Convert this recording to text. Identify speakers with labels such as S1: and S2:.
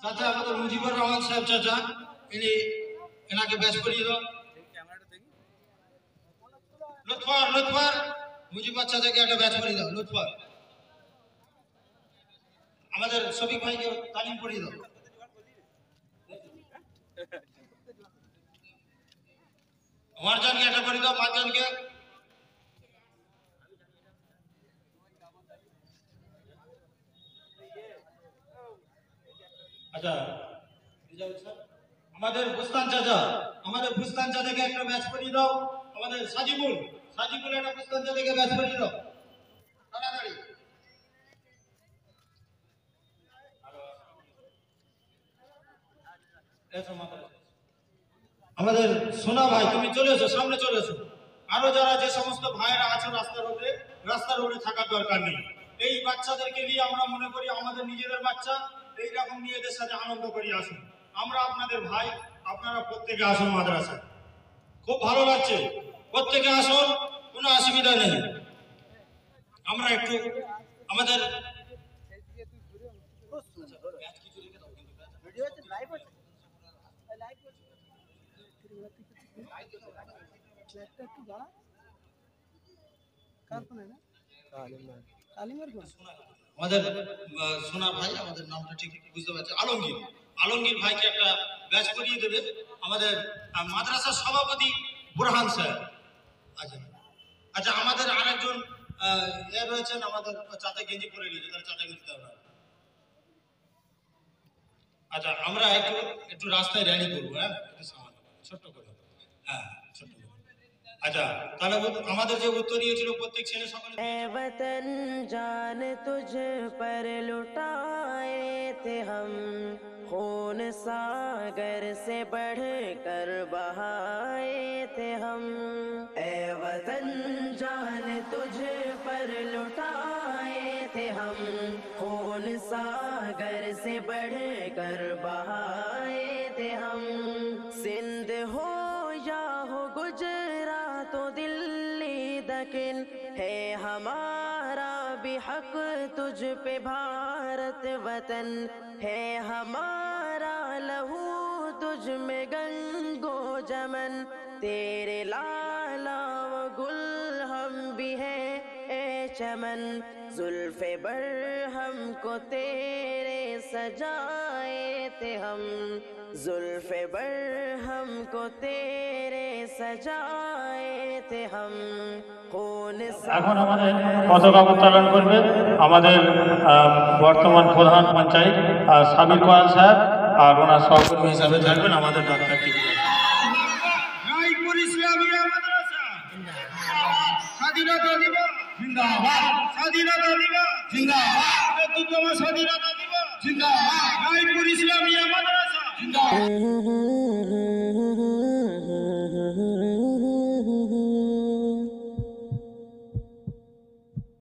S1: চাচা আমাদের মুজিবুর রহমান সাহেব চাচা, ইনি এনাকে ব্যাচ করিয়ে দাও। লুৎফর মুজিবুর চাচাকে একটা ব্যাচ করিয়ে দাও। লুৎফর আমাদের শফিক ভাইকে তালিম করিয়ে দাও। মারজানকে একটা করিয়ে দাও। মারজানকে আচ্ছা আমাদের বুস্তান চাচাকে একটা ব্যাচ করিয়ে দাও। আমাদের সাজিবুল একটা বুস্তান চাচাকে ব্যাচ করিয়ে দাও তাড়াতাড়ি। আমাদের সোনা ভাই তুমি চলে এসো, সামনে চলে এসো। আরো যারা যে সমস্ত ভাইয়েরা আছো রাস্তা রোডে থাকার দরকার নেই। এই বাচ্চাদেরকে নিয়ে আমরা মনে করি আমাদের নিজেদের বাচ্চা, এইরকম নিয়ে এদের সাথে আনন্দ করি। আসুন, আমরা আপনাদের ভাই, আপনারা প্রত্যেকে আসুন মাদ্রাসায়, খুব ভালো লাগছে। প্রত্যেকে আসুন, কোনো অসুবিধা নেই। আমরা একটু আমাদের আমাদের সোনা ভাই, আমাদের নামটা ঠিক বুঝতে পারছি, আলমগীর ভাইকে একটা ব্যাচ করিয়ে দেবে আমাদের মাদ্রাসার সভাপতি বুরহান স্যার। আচ্ছা আমাদের আরেকজন রয়েছেন, আমাদের চাঁদা গেঞ্জি পরে নিয়েছে, তার চাঁদা গেঞ্জি দেওয়া। আচ্ছা আমরা একটু রাস্তায় র্যালি করবো, হ্যাঁ ছোট্ট করে, হ্যাঁ ছোট্ট করে। अच्छा তাহলে আমাদের যে উত্তরীয় ছিল প্রত্যেক ছেলে সকলে
S2: ऐ वतन जान तुझ पर लुटाए थे हम, खून सागर से बढ़ कर बहाए थे हम। ऐ वतन जान तुझ पर लुटाए थे हम, खून सागर से बढ़ कर बहाए थे हम। सिंध हो या हो गुजरात तो दिल्ली दकिन है हमारा भी हक तुझ पे भारत वतन है हमारा। लहू तुझ में गंगो जमन, तेरे लाला व गुल हम भी है ए चमन। जुल्फे बर हमको तेरे सजाए थे हम, जुल्फे बर हमको तेरे सजाए थे हम।
S3: এখন আমাদের পতাকা উত্তোলন করবে আমাদের বর্তমান প্রধান পঞ্চায়েত সাবির কোয়াল স্যার, আর ওনার সহকর্মী হিসাবে থাকবেন আমাদের ডাক্তার টিভি।
S1: রায়পুর ইসলামিয়া মাদ্রাসা স্বাধীনতা দিবস জিন্দাবাদ, স্বাধীনতা দিবস জিন্দাবাদ, ৭২তম স্বাধীনতা দিবস জিন্দাবাদ, রায়পুর ইসলামিয়া মাদ্রাসা জিন্দাবাদ।